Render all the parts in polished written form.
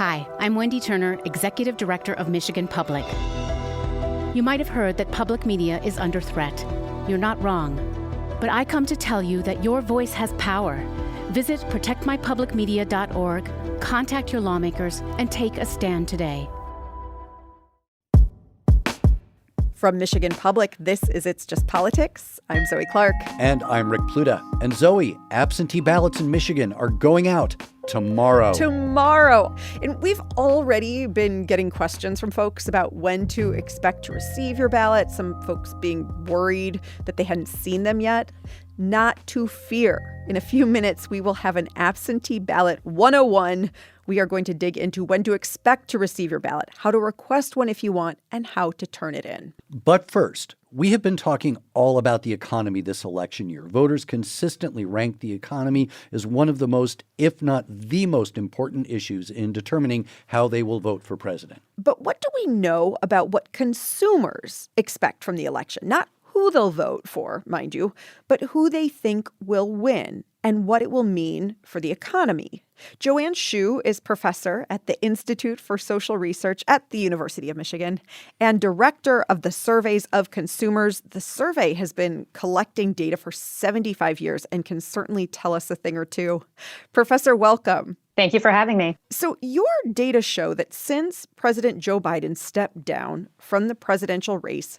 Hi, I'm Wendy Turner, Executive Director of Michigan Public. You might have heard that public media is under threat. You're not wrong. But I come to tell you that your voice has power. Visit protectmypublicmedia.org, contact your lawmakers, and take a stand today. From Michigan Public, this is It's Just Politics. I'm Zoe Clark. And I'm Rick Pluta. And Zoe, absentee ballots in Michigan are going out tomorrow. And we've already been getting questions from folks about when to expect to receive your ballot. Some folks being worried that they hadn't seen them yet. Not to fear. In a few minutes, we will have an absentee ballot 101. We are going to dig into when to expect to receive your ballot, how to request one if you want, and how to turn it in. But first, we have been talking all about the economy this election year. Voters consistently rank the economy as one of the most, if not the most important issues in determining how they will vote for president. But what do we know about what consumers expect from the election? Not who they'll vote for, mind you, but who they think will win and what it will mean for the economy. Joanne Shu is professor at the Institute for Social Research at the University of Michigan and director of the Surveys of Consumers. The survey has been collecting data for 75 years and can certainly tell us a thing or two. Professor, welcome. Thank you for having me. So your data show that since President Joe Biden stepped down from the presidential race,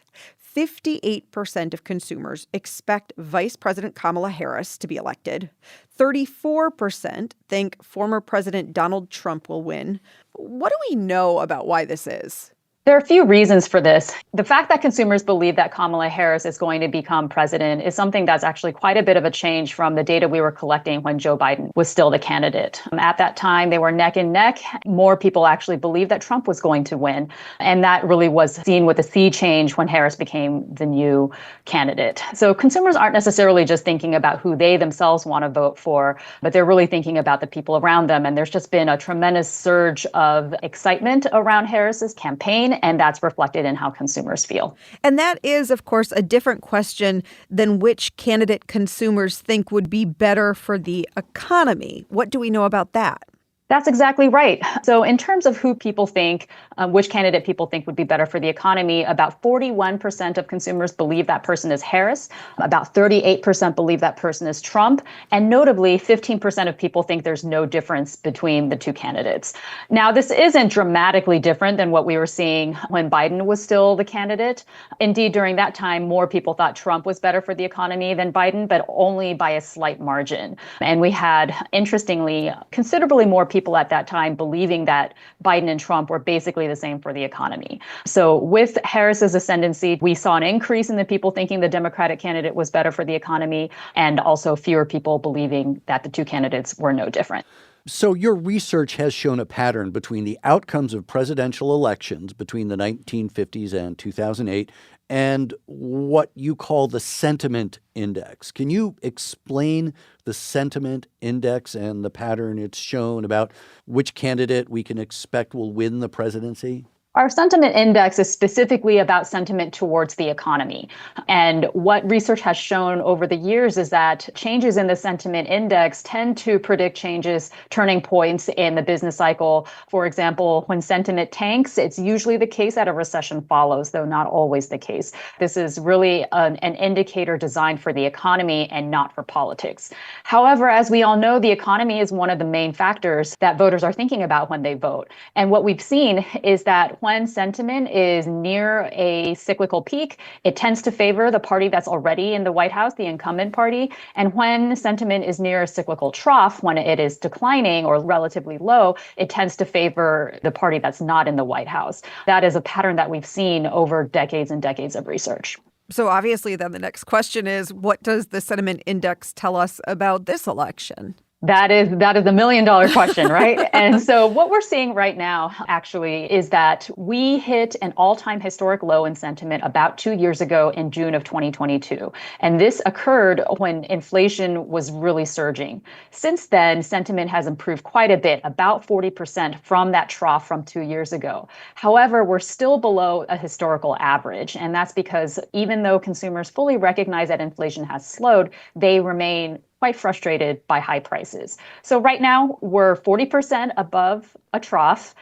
58% of consumers expect Vice President Kamala Harris to be elected. 34% think former President Donald Trump will win. What do we know about why this is? There are a few reasons for this. The fact that consumers believe that Kamala Harris is going to become president is something that's actually quite a bit of a change from the data we were collecting when Joe Biden was still the candidate. At that time, they were neck and neck. More people actually believed that Trump was going to win. And that really was seen with a sea change when Harris became the new candidate. So consumers aren't necessarily just thinking about who they themselves want to vote for, but they're really thinking about the people around them. And there's just been a tremendous surge of excitement around Harris's campaign. And that's reflected in how consumers feel. And that is, of course, a different question than which candidate consumers think would be better for the economy. What do we know about that? That's exactly right. So in terms of who people think, which candidate people think would be better for the economy, about 41% of consumers believe that person is Harris. About 38% believe that person is Trump. And notably, 15% of people think there's no difference between the two candidates. Now, this isn't dramatically different than what we were seeing when Biden was still the candidate. Indeed, during that time, more people thought Trump was better for the economy than Biden, but only by a slight margin. And we had, interestingly, considerably more people at that time believing that Biden and Trump were basically the same for the economy. So with Harris's ascendancy, we saw an increase in the people thinking the Democratic candidate was better for the economy, and also fewer people believing that the two candidates were no different. So your research has shown a pattern between the outcomes of presidential elections between the 1950s and 2008 and what you call the sentiment index. Can you explain the sentiment index and the pattern it's shown about which candidate we can expect will win the presidency? Our sentiment index is specifically about sentiment towards the economy. And what research has shown over the years is that changes in the sentiment index tend to predict changes, turning points in the business cycle. For example, when sentiment tanks, it's usually the case that a recession follows, though not always the case. This is really an indicator designed for the economy and not for politics. However, as we all know, the economy is one of the main factors that voters are thinking about when they vote. And what we've seen is that when sentiment is near a cyclical peak, it tends to favor the party that's already in the White House, the incumbent party. And when sentiment is near a cyclical trough, when it is declining or relatively low, it tends to favor the party that's not in the White House. That is a pattern that we've seen over decades and decades of research. So obviously, then the next question is, what does the sentiment index tell us about this election? That is the million-dollar question, right? And so what we're seeing right now, actually, is that we hit an all-time historic low in sentiment about 2 years ago in June of 2022. And this occurred when inflation was really surging. Since then, sentiment has improved quite a bit, about 40% from that trough from 2 years ago. However, we're still below a historical average. And that's because even though consumers fully recognize that inflation has slowed, they remain quite frustrated by high prices. So right now, we're 40% above a trough,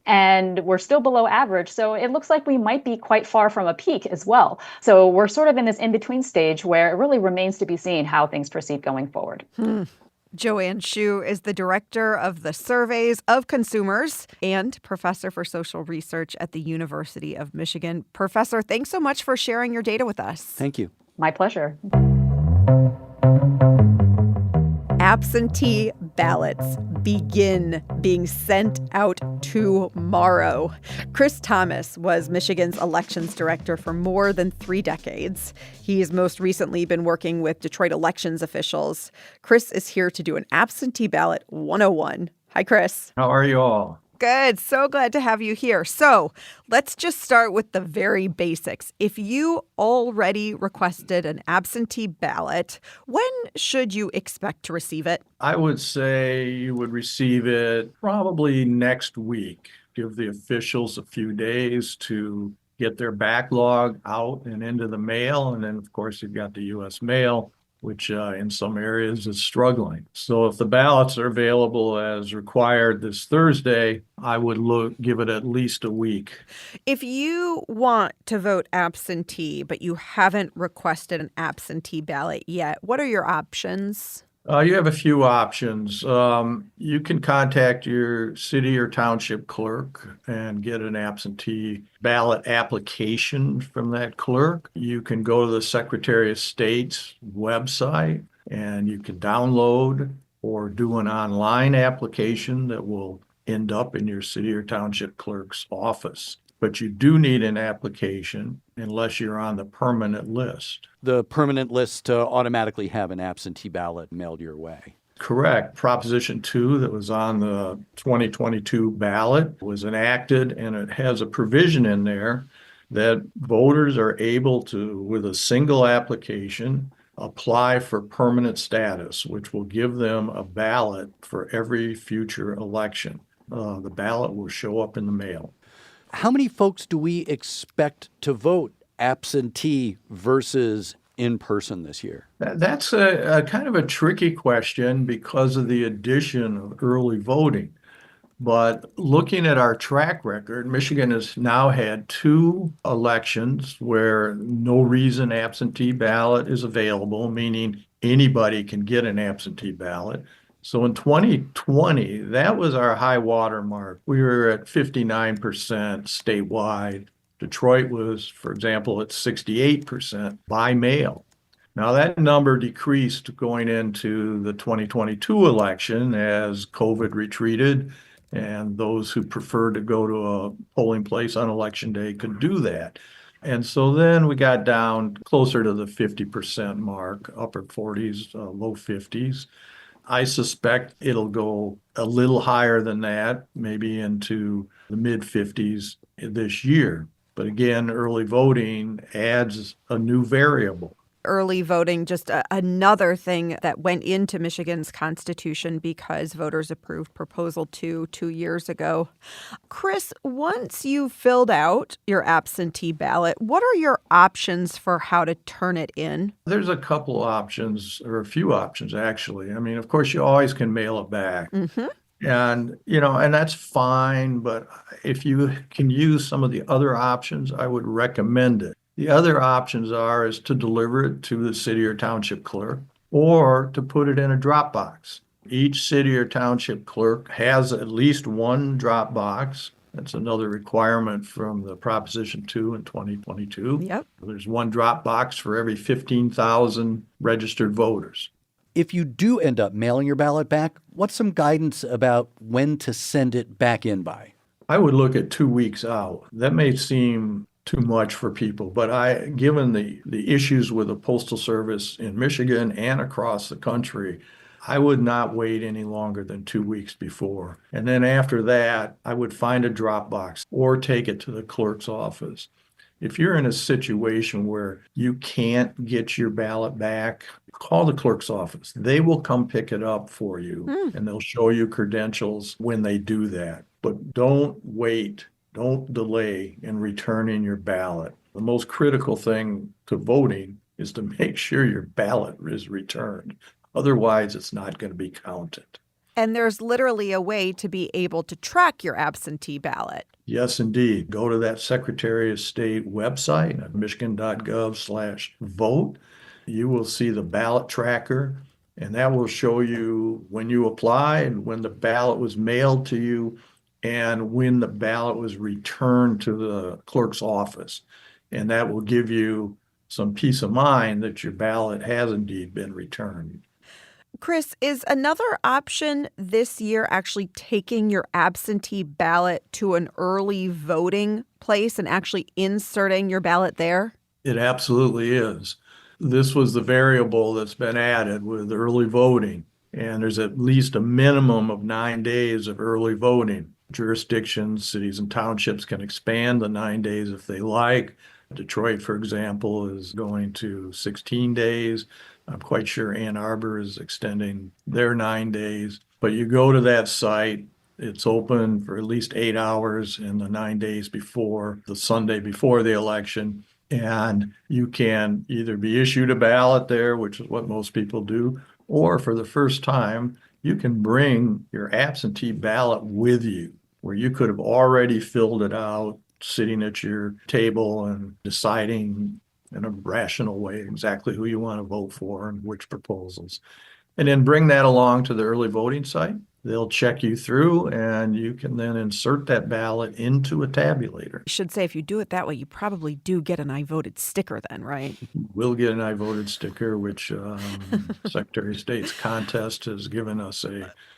and we're still below average. So it looks like we might be quite far from a peak as well. So we're sort of in this in-between stage where it really remains to be seen how things proceed going forward. Joanne Shu is the director of the Surveys of Consumers and professor for social research at the University of Michigan. Professor, thanks so much for sharing your data with us. Thank you. My pleasure. Absentee ballots begin being sent out tomorrow. Chris Thomas was Michigan's elections director for more than 3 decades. He's most recently been working with Detroit elections officials. Chris is here to do an absentee ballot 101. Hi, Chris. How are you all? Good. So glad to have you here. So let's just start with the very basics. If you already requested an absentee ballot, when should you expect to receive it? I would say you would receive it probably next week. Give the officials a few days to get their backlog out and into the mail. And then, of course, you've got the U.S. mail, which in some areas is struggling. So if the ballots are available as required this Thursday, I would give it at least a week. If you want to vote absentee, but you haven't requested an absentee ballot yet, what are your options? You have a few options. You can contact your city or township clerk and get an absentee ballot application from that clerk. You can go to the Secretary of State's website and you can download or do an online application that will end up in your city or township clerk's office. But you do need an application unless you're on the permanent list. The permanent list to automatically have an absentee ballot mailed your way. Correct. Proposition 2 that was on the 2022 ballot was enacted, and it has a provision in there that voters are able to, with a single application, apply for permanent status, which will give them a ballot for every future election. The ballot will show up in the mail. How many folks do we expect to vote absentee versus in person this year? That's a kind of a tricky question because of the addition of early voting. But looking at our track record, Michigan has now had 2 elections where no reason absentee ballot is available, meaning anybody can get an absentee ballot. So in 2020, that was our high water mark. We were at 59% statewide. Detroit was, for example, at 68% by mail. Now that number decreased going into the 2022 election as COVID retreated, and those who preferred to go to a polling place on election day could do that. And so then we got down closer to the 50% mark, upper 40s, low 50s. I suspect it'll go a little higher than that, maybe into the mid 50s this year. But again, early voting adds a new variable. Early voting, just another thing that went into Michigan's constitution because voters approved Proposal 2 years ago. Chris, once you've filled out your absentee ballot, what are your options for how to turn it in? There's a couple options, or a few options, actually. I mean, of course, you always can mail it back. Mm-hmm. And, and that's fine. But if you can use some of the other options, I would recommend it. The other options is to deliver it to the city or township clerk or to put it in a drop box. Each city or township clerk has at least one drop box. That's another requirement from the Proposition 2 in 2022. Yep. There's one drop box for every 15,000 registered voters. If you do end up mailing your ballot back, what's some guidance about when to send it back in by? I would look at 2 weeks out. That may seem too much for people, but given the issues with the Postal Service in Michigan and across the country, I would not wait any longer than 2 weeks before. And then after that, I would find a drop box or take it to the clerk's office. If you're in a situation where you can't get your ballot back, call the clerk's office. They will come pick it up for you, and they'll show you credentials when they do that. But don't wait. Don't delay in returning your ballot. The most critical thing to voting is to make sure your ballot is returned. Otherwise, it's not going to be counted. And there's literally a way to be able to track your absentee ballot. Yes, indeed. Go to that Secretary of State website at michigan.gov/vote. You will see the ballot tracker, and that will show you when you applied, when the ballot was mailed to you, and when the ballot was returned to the clerk's office. And that will give you some peace of mind that your ballot has indeed been returned. Chris, is another option this year actually taking your absentee ballot to an early voting place and actually inserting your ballot there? It absolutely is. This was the variable that's been added with early voting, and there's at least a minimum of 9 days of early voting. Jurisdictions, cities, and townships can expand the 9 days if they like. Detroit, for example, is going to 16 days. I'm quite sure Ann Arbor is extending their 9 days. But you go to that site, it's open for at least 8 hours in the 9 days before the Sunday before the election. And you can either be issued a ballot there, which is what most people do, or for the first time, you can bring your absentee ballot with you, where you could have already filled it out sitting at your table and deciding in a rational way exactly who you want to vote for and which proposals. And then bring that along to the early voting site. They'll check you through, and you can then insert that ballot into a tabulator. I should say, if you do it that way, you probably do get an I voted sticker then, right? We'll get an I voted sticker, which Secretary of State's contest has given us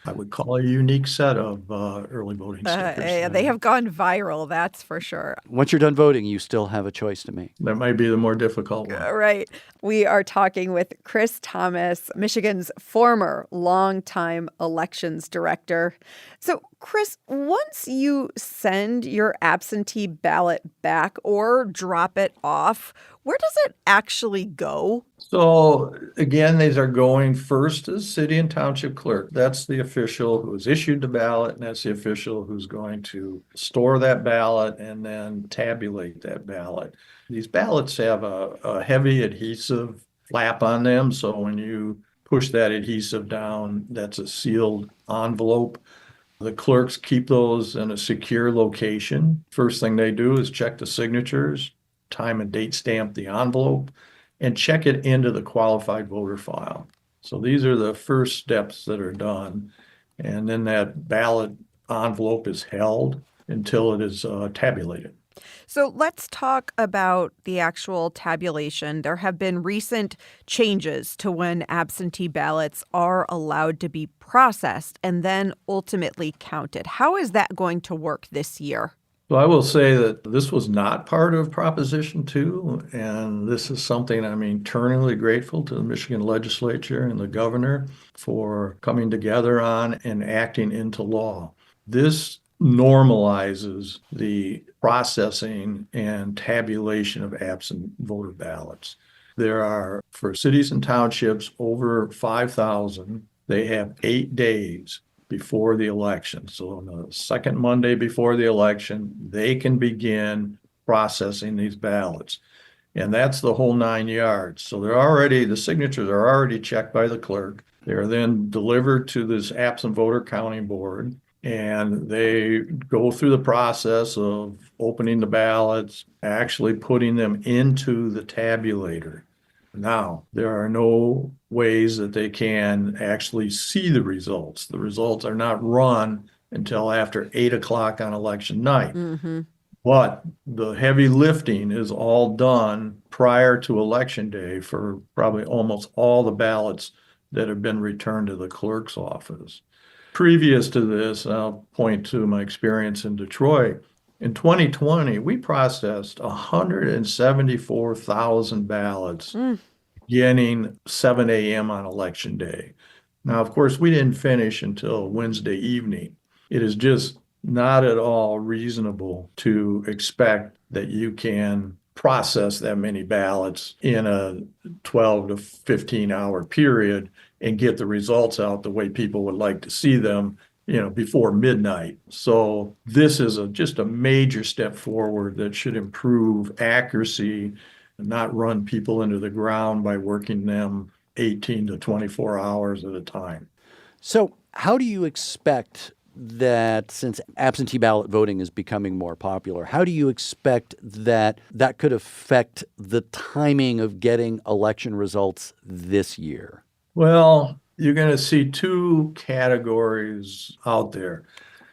I would call a unique set of early voting stickers. They have gone viral, that's for sure. Once you're done voting, you still have a choice to make. That might be the more difficult one. Right. We are talking with Chris Thomas, Michigan's former longtime elections director. So, Chris, once you send your absentee ballot back or drop it off, where does it actually go? So again, these are going first to the city and township clerk. That's the official who's issued the ballot, and that's the official who's going to store that ballot and then tabulate that ballot. These ballots have a heavy adhesive flap on them, so when you push that adhesive down, that's a sealed envelope. The clerks keep those in a secure location. First thing they do is check the signatures, time and date stamp the envelope, and check it into the qualified voter file. So these are the first steps that are done. And then that ballot envelope is held until it is tabulated. So let's talk about the actual tabulation. There have been recent changes to when absentee ballots are allowed to be processed and then ultimately counted. How is that going to work this year? So I will say that this was not part of Proposition 2, and this is something I'm eternally grateful to the Michigan legislature and the governor for coming together on and acting into law. This normalizes the processing and tabulation of absent voter ballots. There are, for cities and townships over 5,000, they have 8 days before the election. So on the second Monday before the election, they can begin processing these ballots. And that's the whole 9 yards. So the signatures are already checked by the clerk. They're then delivered to this absent voter counting board, and they go through the process of opening the ballots, actually putting them into the tabulator. Now, there are no ways that they can actually see the results. The results are not run until after 8 o'clock on election night. Mm-hmm. But the heavy lifting is all done prior to election day for probably almost all the ballots that have been returned to the clerk's office. Previous to this, I'll point to my experience in Detroit. In 2020, we processed 174,000 ballots beginning 7 a.m. on election day. Now, of course, we didn't finish until Wednesday evening. It is just not at all reasonable to expect that you can process that many ballots in a 12 to 15 hour period and get the results out the way people would like to see them, before midnight. So this is just a major step forward that should improve accuracy and not run people into the ground by working them 18 to 24 hours at a time. So how do you expect that, since absentee ballot voting is becoming more popular, how do you expect that that could affect the timing of getting election results this year? Well, you're going to see two categories out there.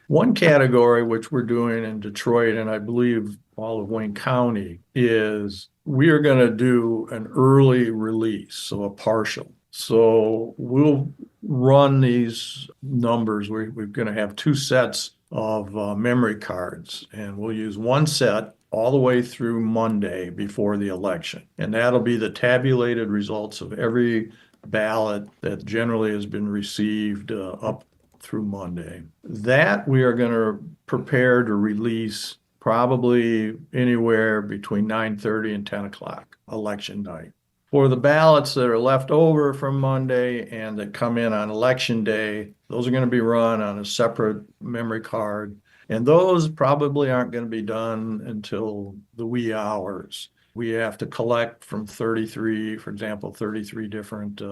One category, which we're doing in Detroit, and I believe all of Wayne County, is we are going to do an early release, so a partial. So we'll run these numbers. We're going to have two sets of memory cards, and we'll use one set all the way through Monday before the election. And that'll be the tabulated results of every ballot that generally has been received up through Monday. That we are going to prepare to release probably anywhere between 9:30 and 10 o'clock election night. For the ballots that are left over from Monday and that come in on election day, those are going to be run on a separate memory card. And those probably aren't going to be done until the wee hours. We have to collect from 33, for example, 33 different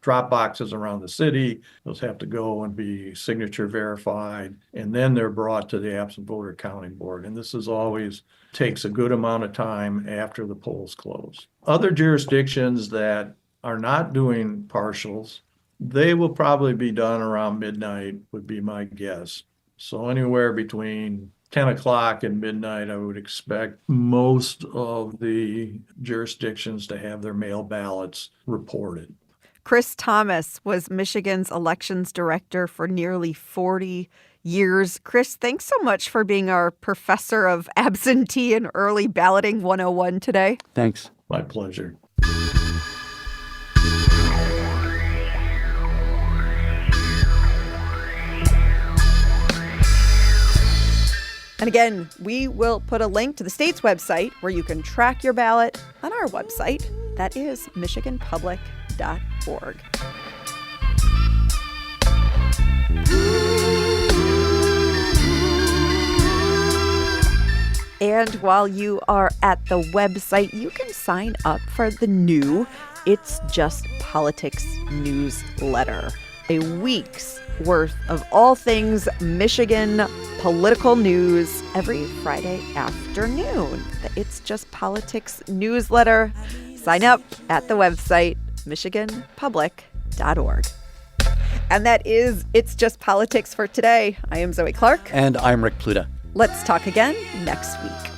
drop boxes around the city. Those have to go and be signature verified, and then they're brought to the absent voter counting board. And this is always takes a good amount of time after the polls close. Other jurisdictions that are not doing partials, they will probably be done around midnight, would be my guess. So anywhere between 10 o'clock and midnight, I would expect most of the jurisdictions to have their mail ballots reported. Chris Thomas was Michigan's elections director for nearly 40 years. Chris, thanks so much for being our professor of absentee and early balloting 101 today. Thanks. My pleasure. And again, we will put a link to the state's website where you can track your ballot on our website. That is michiganpublic.org. And while you are at the website, you can sign up for the new It's Just Politics newsletter. A week's worth of all things Michigan political news every Friday afternoon. The It's Just Politics newsletter. Sign up at the website, michiganpublic.org. And that is It's Just Politics for today. I am Zoe Clark. And I'm Rick Pluta. Let's talk again next week.